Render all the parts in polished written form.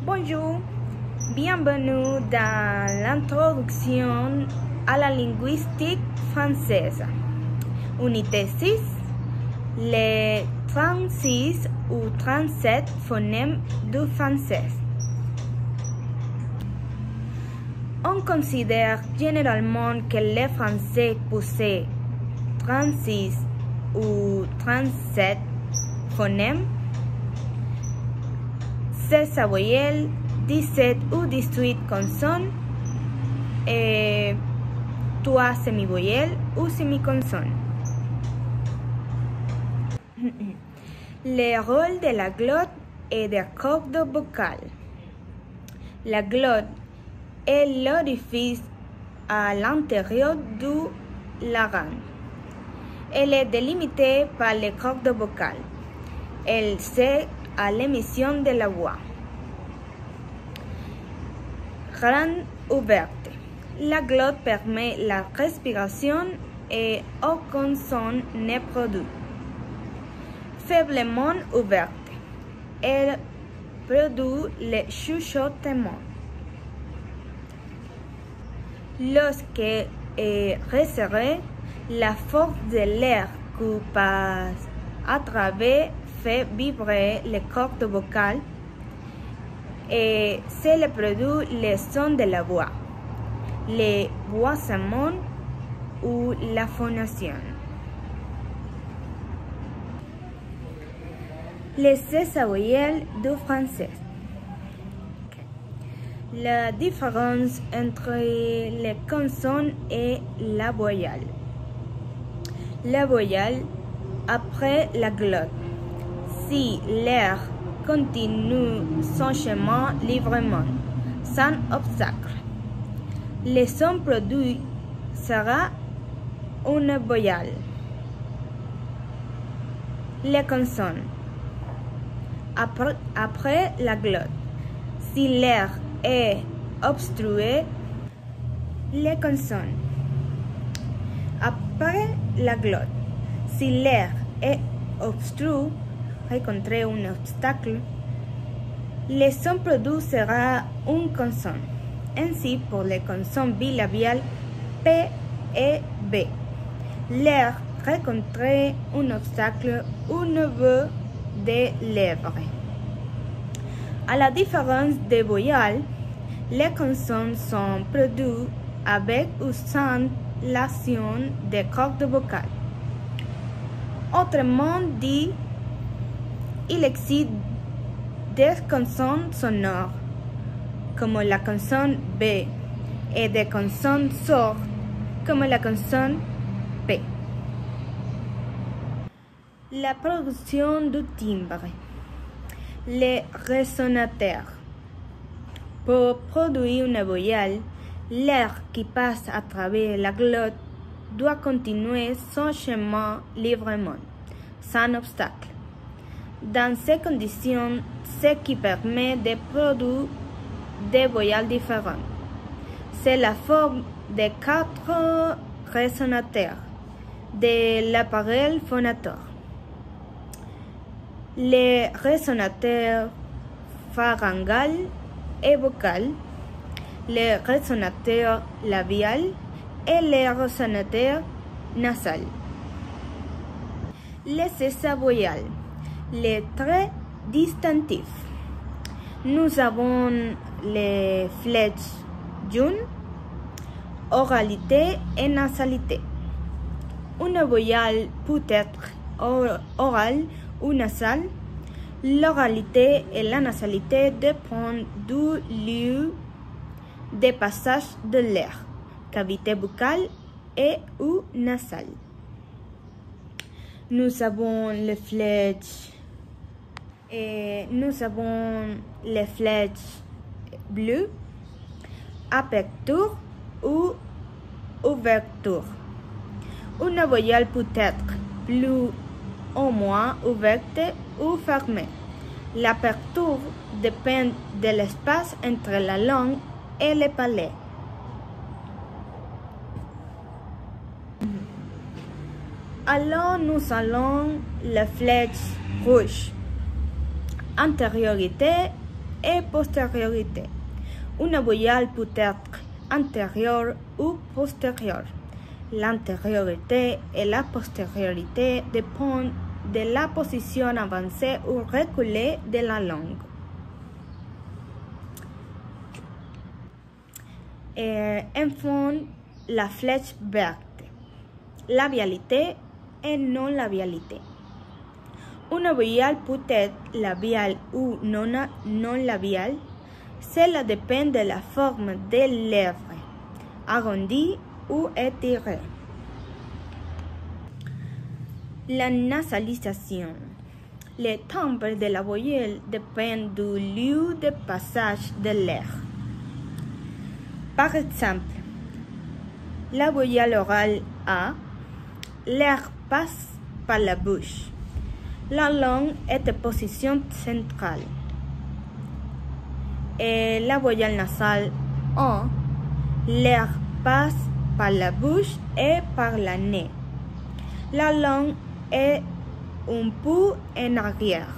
Bonjour, bienvenue dans l'introduction à la linguistique française. Unité 6, les 36 ou 37 phonèmes du français. On considère généralement que le français possède 36 ou 37 phonèmes, 16 voyelles, 17 ou 18 consonnes et 3 semi-voyelles ou semi-consonnes. Le rôle de la glotte et des cordes vocales. La glotte est l'orifice à l'intérieur du larynx. Elle est délimitée par les cordes vocales. Elle sert à l'émission de la voix. Grande ouverte. La glotte permet la respiration et aucun son n'est produit. Faiblement ouverte. Elle produit le chuchotement. Lorsque est resserrée, la force de l'air qui passe à travers fait vibrer les cordes vocales et c'est le produit le son de la voix, le boisemment ou la phonation. Les 16 voyelles du français. La différence entre les consonnes et la voyelle. La voyelle après la glotte. Si l'air continue son chemin librement, sans obstacle, le son produit sera une voyelle. Les consonnes. Après la glotte, si l'air est obstrué, les consonnes. Après la glotte, si l'air est obstrué, rencontrer un obstacle, le son produit sera une consonne. Ainsi, pour les consonnes bilabiales P et B, l'air rencontrer un obstacle au niveau des lèvres. À la différence des voyelles, les consonnes sont produites avec ou sans l'action des cordes vocales. Autrement dit, il existe des consonnes sonores, comme la consonne B, et des consonnes sordes, comme la consonne P. La production du timbre. Les résonateurs. Pour produire une voyelle, l'air qui passe à travers la glotte doit continuer son chemin librement, sans obstacle. Dans ces conditions, ce qui permet de produire des voyelles différentes, c'est la forme des 4 résonateurs de l'appareil phonateur. Les résonateurs pharyngal et vocal, les résonateurs labial et les résonateurs nasal. Les 16 voyelles. Les traits distinctifs. Nous avons les flèches jaunes, oralité et nasalité. Une voyelle peut être orale ou nasale. L'oralité et la nasalité dépendent du lieu de passage de l'air, cavité buccale et ou nasale. Nous avons les flèches bleues, aperture ou ouverture. Une voyelle peut être plus ou moins ouverte ou fermée. L'aperture dépend de l'espace entre la langue et le palais. Alors nous allons la flèche rouge. Antériorité et postériorité. Une voyelle peut être antérieure ou postérieure. L'antériorité et la postériorité dépendent de la position avancée ou reculée de la langue. Enfin, la flèche verte. Labialité et non-labialité. Une voyelle peut être labiale ou non-labiale. Cela dépend de la forme des lèvres, arrondie ou étirée. La nasalisation. Le timbre de la voyelle dépend du lieu de passage de l'air. Par exemple, la voyelle orale A, l'air passe par la bouche. La langue est en position centrale. Et la voyelle nasale O, l'air passe par la bouche et par le nez. La langue est un peu en arrière.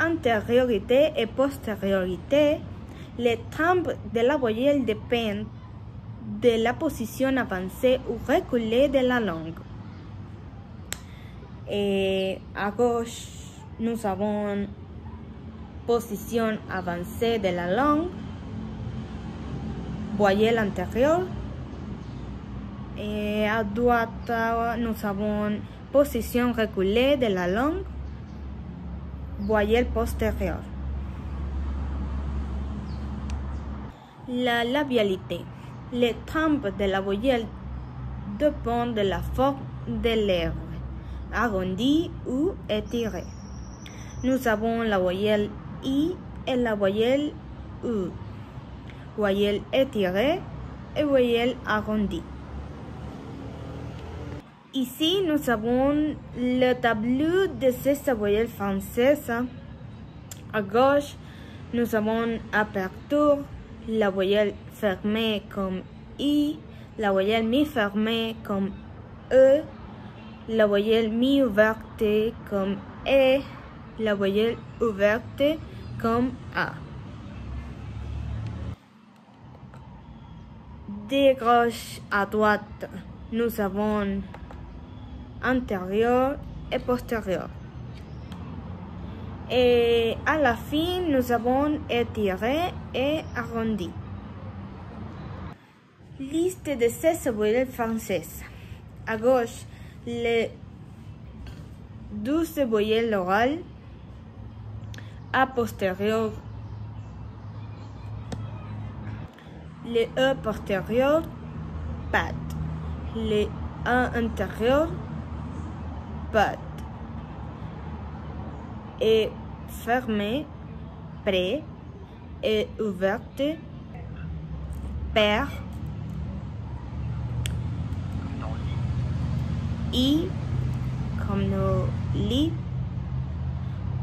Antériorité et postériorité. Le timbre de la voyelle dépend de la position avancée ou reculée de la langue. Et à gauche, nous avons position avancée de la langue, voyelle antérieure. Et à droite, nous avons position reculée de la langue, voyelle postérieure. La labialité. Le timbre de la voyelle dépend de la forme des lèvres, arrondie ou étirée. Nous avons la voyelle I et la voyelle U, voyelle étirée et voyelle arrondie. Ici, nous avons le tableau de ces voyelles françaises. À gauche, nous avons aperture, la voyelle fermée comme I, la voyelle mi-fermée comme E, la voyelle mi-ouverte comme E, la voyelle ouverte comme A. De gauche à droite, nous avons antérieur et postérieur. Et à la fin, nous avons étiré et arrondi. Liste de ces voyelles françaises. À gauche, les 12 voyelles orales. À postérieur, les E postérieurs, pat. Les A antérieurs, pat. Et fermée, près, et ouverte, père, I, comme nos lits,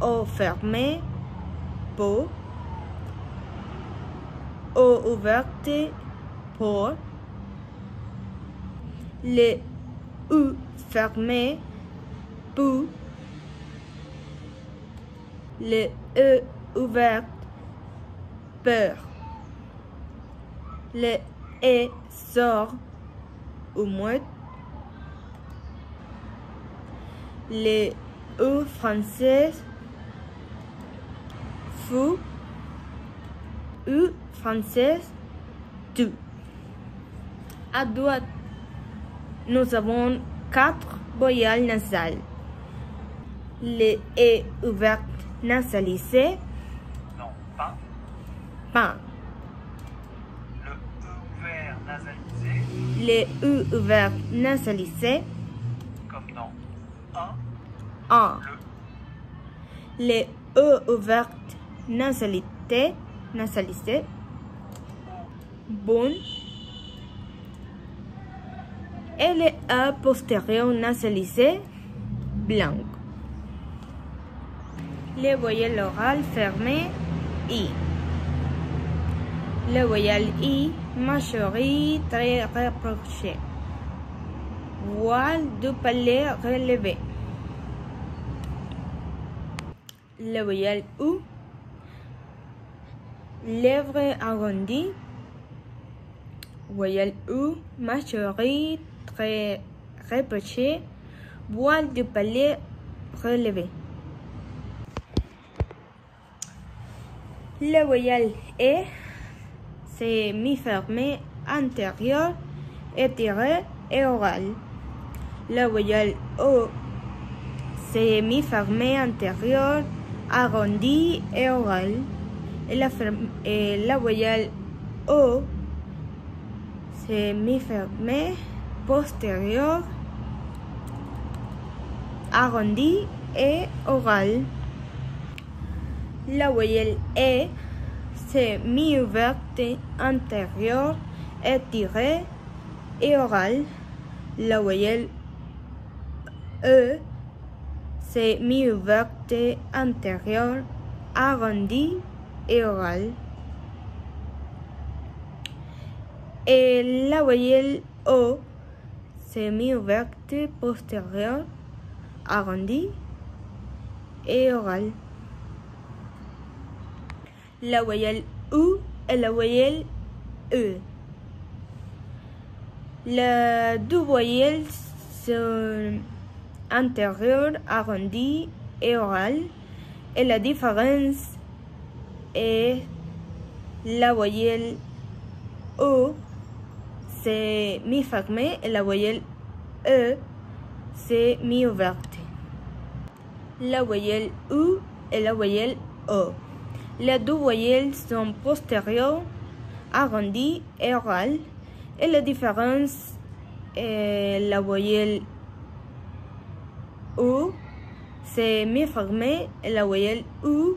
O fermé, peau, O ouverte, pour, le U fermé, pou, le E ouvert, peur. Le E sort ou mouette. Le U français, fou. U français, tu. À droite, nous avons 4 voyelles nasales. Le E ouvert nasalisé. Non, pas. Pas. Le E ouvert nasalisé. Le U ouvert nasalisé. Comme dans un. Un. Le E ouvert nasalité. Nasalisé. Bon. Et le A postérieur nasalisé. Blanc. Les voyelles orales fermées, I. Les voyelles I, mâchoire très rapprochée. Voile du palais relevé. Les voyelles U, lèvres arrondies, voyelle U, mâchoire très rapprochée, voile du palais relevé. La voyelle E, c'est mi-fermé antérieur, étiré et oral. La voyelle O, c'est mi-fermé antérieur, arrondi et oral. Et la voyelle O, c'est mi-fermé postérieur, arrondi et oral. La voyelle E, c'est mi-ouverte antérieure, étirée et orale. La voyelle E, c'est mi-ouverte antérieure, arrondie et orale. Et la voyelle O, c'est mi-ouverte postérieure, arrondie et orale. La voyelle U et la voyelle E. Les deux voyelles sont antérieures, arrondies et orales. Et la différence est la voyelle O, c'est mi-fermée et la voyelle E, c'est mi-ouverte. La voyelle U et la voyelle O. Les deux voyelles sont postérieures, arrondies et orales. Et la différence est la voyelle U, c'est mi-fermé et la voyelle U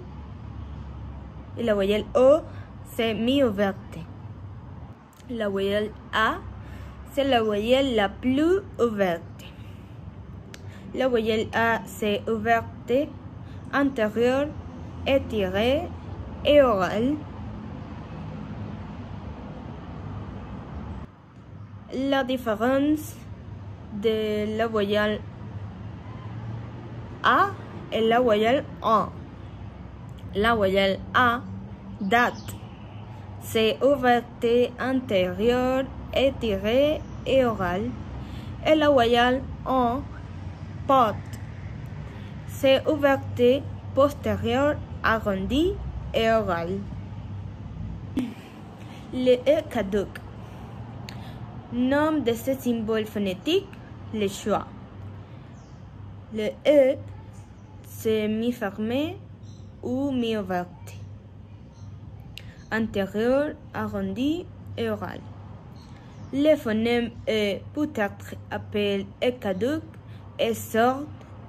et la voyelle O, c'est mi-ouverte. La voyelle A, c'est la voyelle la plus ouverte. La voyelle A, c'est ouverte, antérieure, étirée et orale. La différence de la voyelle A et la voyelle A. La voyelle A, date, c'est ouverte antérieure, étirée et orale. Et la voyelle A, porte, c'est ouverte postérieure, arrondie et orale. Le E caduc. Nom de ce symbole phonétique, le schwa. Le E, c'est mi-fermé ou mi-ouverte, antérieur, arrondi et oral. Le phonème E peut être appelé E caduc, E sorde,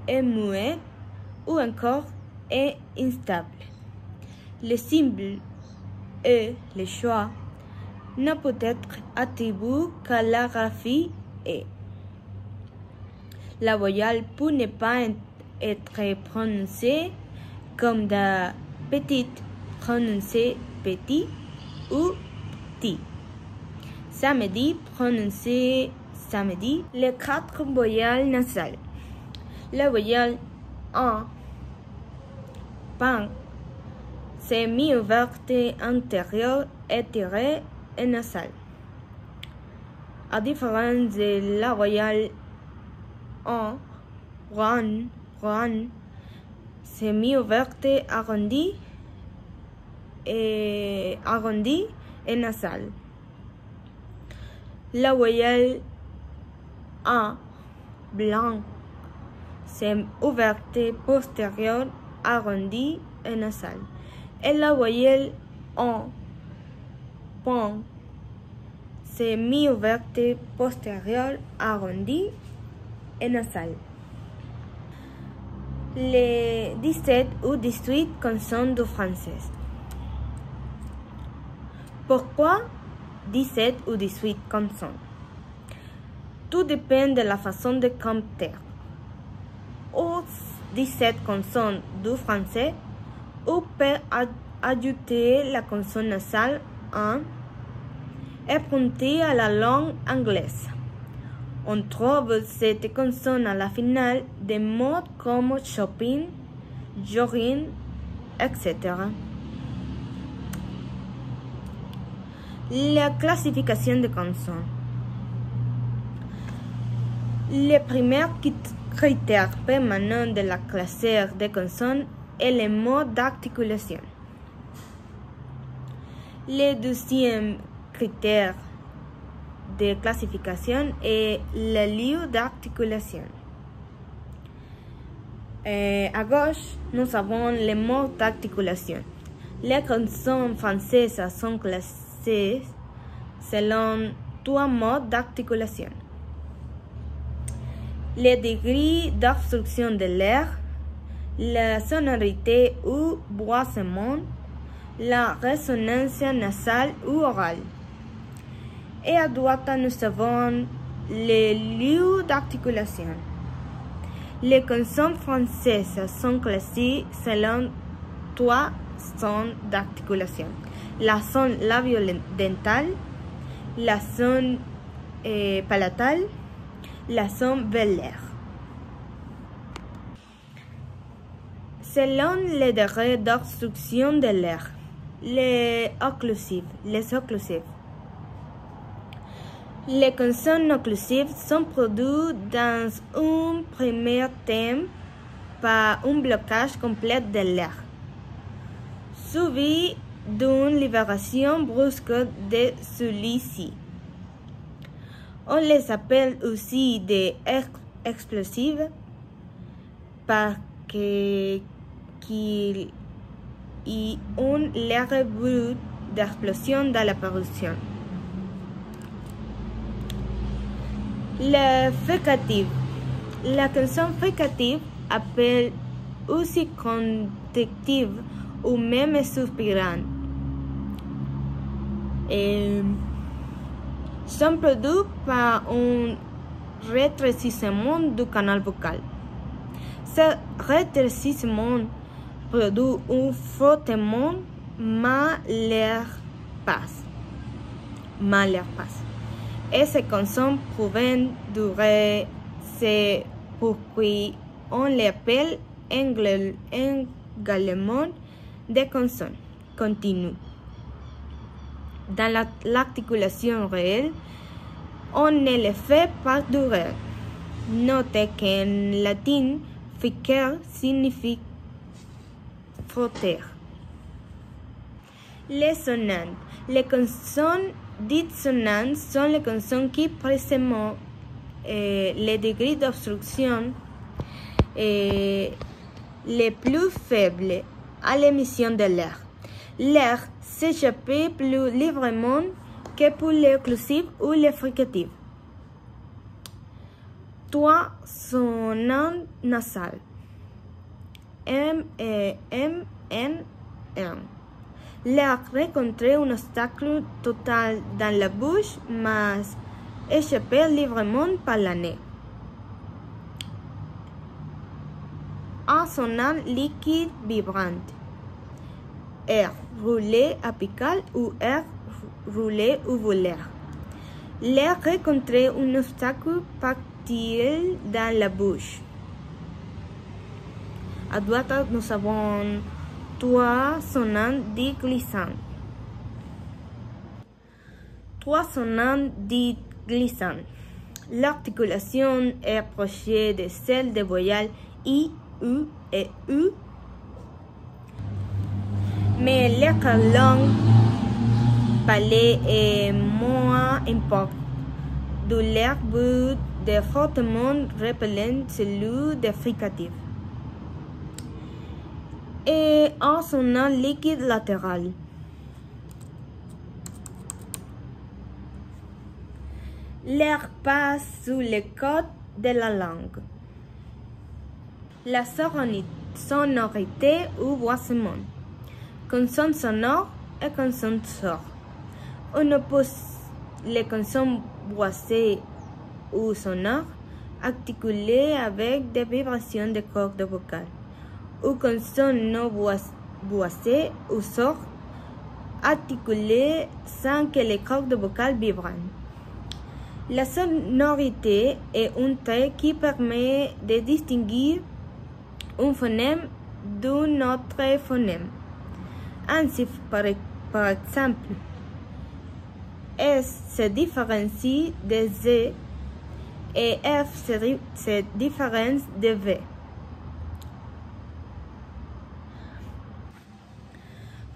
E muet ou encore E instable. Le symbole E, le schwa, ne peut être attribué qu'à la graphie E. La voyelle peut ne pas être prononcée comme de petite, prononcée petit ou petit. Samedi, prononcé samedi. Les 4 voyelles nasales. La voyelle A, pan, c'est mi-ouverte antérieure, étirée et nasale. À différence de la voyelle A, ran, c'est mi-ouverte, arrondie et nasale. La voyelle A, blanc, c'est ouverte postérieure, arrondie et nasale. Et la voyelle A, pan, c'est mi-ouverte postérieure, arrondie et nasale. Les 17 ou 18 consonnes du français. Pourquoi 17 ou 18 consonnes? Tout dépend de la façon de compter. Aux 17 consonnes du français, on peut ajouter la consonne nasale en emprunté à la langue anglaise. On trouve cette consonne à la finale des mots comme shopping, jogging, etc. La classification des consonnes. Le premier critère permanent de la classe des consonnes est le mode d'articulation. Le deuxième critère de classification est le lieu d'articulation. À gauche, nous avons les modes d'articulation. Les consonnes françaises sont classées selon 3 modes d'articulation. Les degrés d'obstruction de l'air, la sonorité ou boisement, la résonance nasale ou orale. Et à droite, nous avons les lieux d'articulation. Les consonnes françaises sont classées selon 3 zones d'articulation. La zone labio-dentale, la zone palatale, la zone vélaire. Selon les degrés d'obstruction de l'air, les occlusives. Les consonnes occlusives sont produites dans un premier temps par un blocage complet de l'air, suivi d'une libération brusque de celui-ci. On les appelle aussi des explosives parce qu'il y a un léger bruit d'explosion dans la parution. Le fricatif. La consonne fricative, appelée aussi contractive ou même soupirante, sont produits par un rétrécissement du canal vocal. Ce rétrécissement produit un frottement mais l'air passe. Et ces consonnes peuvent durer, c'est pourquoi on les appelle également des consonnes continues. Dans l'articulation réelle, on ne les fait pas durer. Notez qu'en latin, fricer signifie frotter. Les sonantes. Les consonnes dites sonantes sont les consonnes qui présentent les degrés d'obstruction les plus faibles à l'émission de l'air. L'air s'échappe plus librement que pour les occlusives ou les fricatives. 3 sonantes nasales. M, N, M. L'air rencontre un obstacle total dans la bouche, mais échappe librement par le nez. En sonante liquide vibrante. Air roulé apical ou air roulé uvulaire. L'air rencontre un obstacle tactile dans la bouche. À droite, nous avons 3 sonantes dites glissantes. 3 sonantes dites glissantes. L'articulation est proche de celle des voyelles I, U et U, mais l'écart long palais est moins important, d'où l'air but de fortement repellent celui des fricatives. Et en sonant liquide latéral. L'air passe sous les côtes de la langue. La sonorité ou boisement. Consonne sonore et consonne sort. On oppose les consonnes boisées ou sonores articulées avec des vibrations de cordes vocales, ou consonnes non boisées ou sortes articulées sans que les cordes vocales vibrent. La sonorité est un trait qui permet de distinguer un phonème d'un autre phonème. Ainsi, par exemple, S se différencie de Z et F se différencie de V.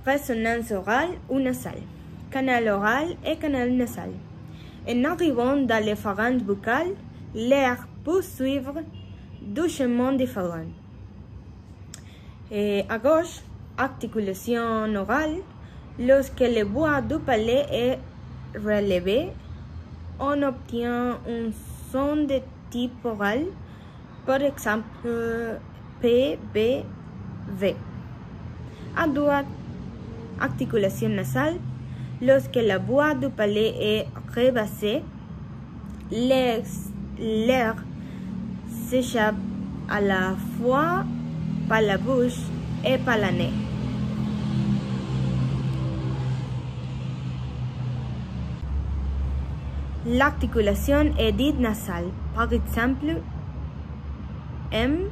Résonance orale ou nasale. Canal oral et canal nasal. En arrivant dans les pharynx buccales, l'air peut suivre deux chemins différents. Et à gauche, articulation orale. Lorsque le bois du palais est relevé, on obtient un son de type oral, par exemple P, B, V. À droite, articulation nasale. Lorsque la voix du palais est rebassée, l'air s'échappe à la fois par la bouche et par le nez. L'articulation est dite nasale, par exemple M,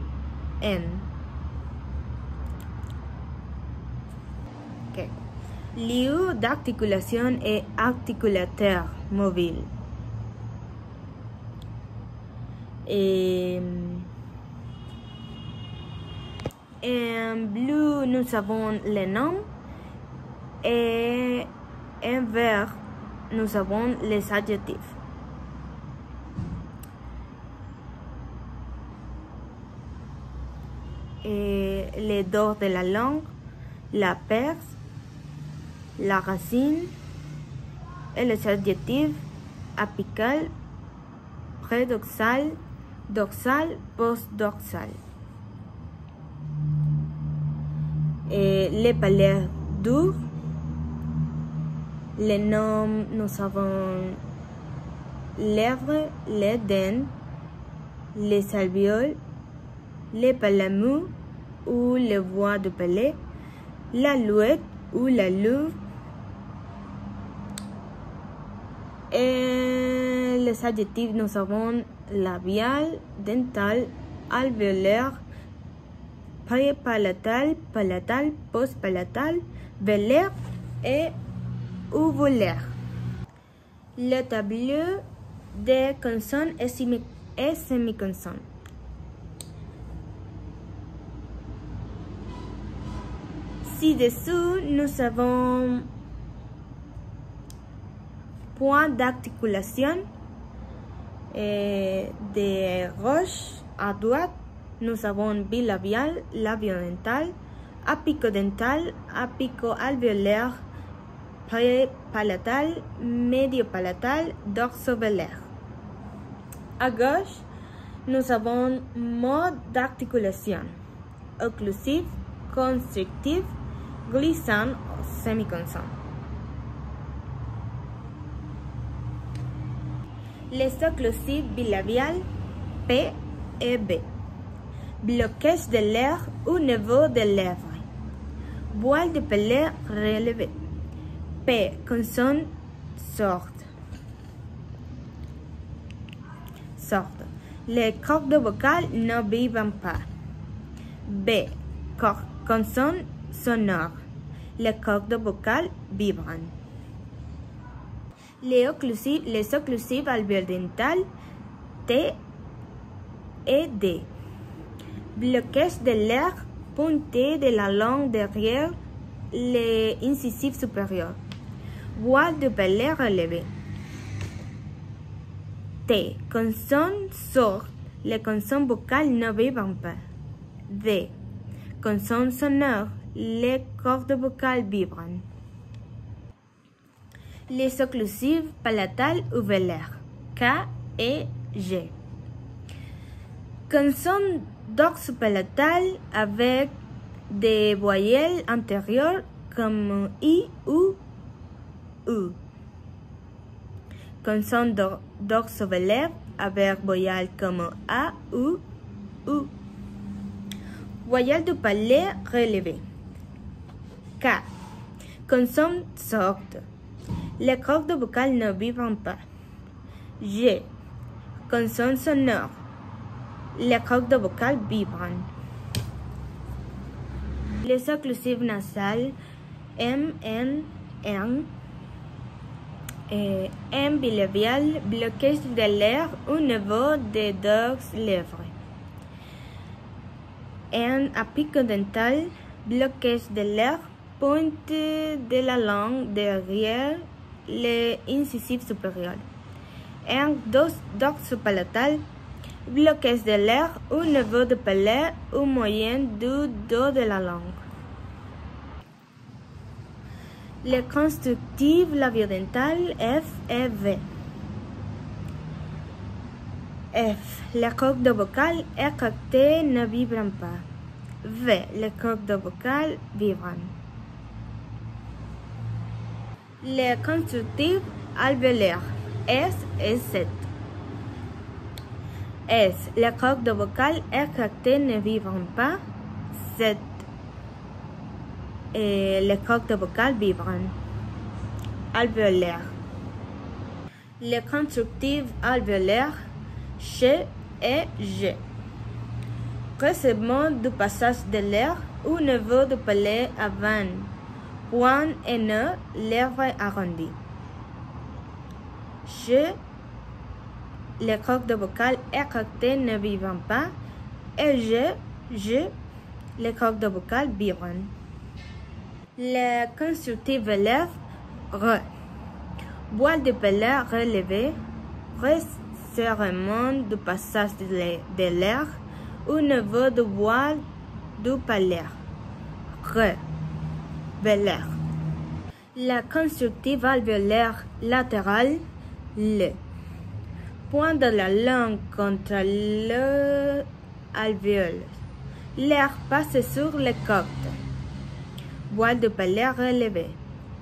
N. Okay. Lieu d'articulation est articulateur mobile. Et en bleu, nous avons les noms et en vert, nous avons les adjectifs. Et les dors de la langue, la perce, la racine et les adjectifs apical, prédoxal, dorsal, postdorsal. Et les palais durs, les noms, nous avons lèvres, les dents, les alvéoles, les palamous ou les voies de palais, la louette ou la louve, et les adjectifs, nous avons labial, dental, alvéolaire, prépalatal, palatal, postpalatal, vélaire et uvulaire. Le tableau des consonnes et semi-consonnes. Ci-dessous, nous avons point d'articulation et des roches à droite. Nous avons bilabial, labiodental, apicodental, apico-alvéolaire, prépalatal, médiopalatal, dorsovélaire. À gauche, nous avons mode d'articulation occlusif, constrictif, glissant, semi-consonne. Les occlusifs bilabiales P et B. Blocage de l'air au niveau des lèvres. Voile de palais relevé. P. Consonne sorte. Les cordes vocales ne vibrent pas. B. Consonne sonore. Les cordes vocales vibrent. Les occlusifs alvéolo-dentales T et D. Blocage de l'air pointé de la langue derrière les incisifs supérieurs. Voile de palais relevé. T. Consonne sorte. Les consonnes vocales ne vibrent pas. D. Consonne sonore. Les cordes vocales vibrent. Les occlusifs palatales ou vélaires K et G. Consonne dorsopalatale avec des voyelles antérieures comme I ou U. Consonne dorsovélaire avec voyelles comme A ou U. Voyelle du palais relevé. K. Consonne sorte. Les cordes vocales ne vibrent pas. G. Consonne sonore. Les cordes vocales vibrent. Les occlusifs nasales M, N, N Un bilabial, blocage de l'air au niveau des deux lèvres. Un apico-dental, blocage de l'air, pointe de la langue derrière les incisives supérieures. Un dorsopalatal, blocage de l'air au niveau du palais ou moyen du dos de la langue. Les constructives labiodentales F et V. F. Les cordes vocales écartées ne vibrent pas. V. Les cordes vocales vibrent. Les constructives alvéolaires S et Z. S. Les cordes vocales écartées ne vibrent pas. Z. Et les cordes vocales vibrent. Alvéolaires. Les constructives alvéolaires Ch et G. Recevement du passage de l'air au niveau du palais avant. Point et ne, lèvres arrondies. Ch. Les cordes vocales écartées ne vibrent pas. Et G. Les cordes vocales vibrent. Les constructives lèvres R. Voile de palais relevé. Resserrement du passage de l'air au niveau du voile du palais. R. Vélaire. La constructive alvéolaire latérale L. Point de la langue contre l'alvéole. L'air passe sur les côtes. Voile de palais relevé.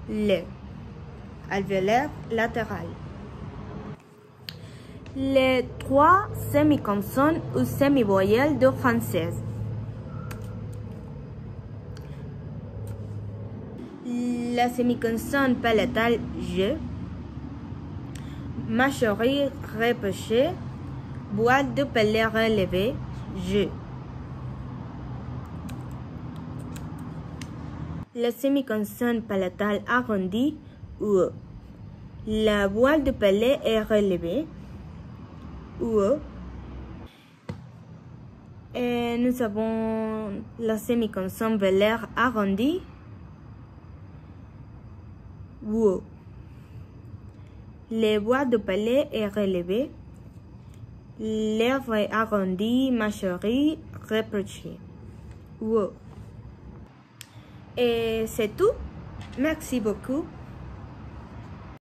Le. Alvéolaire latéral. Les trois semi-consonnes ou semi-voyelles de français. La semi-consonne palatale G. Mâchoire repoussée. Voile de palais relevé G. La semi-consonne palatale arrondie OU. La voile de palais est relevée OU. Et nous avons la semi-consonne vélaire arrondie OU. Les voiles de palais est relevée. Lèvres arrondies, mâchoire rapprochée OU. Et c'est tout. Merci beaucoup.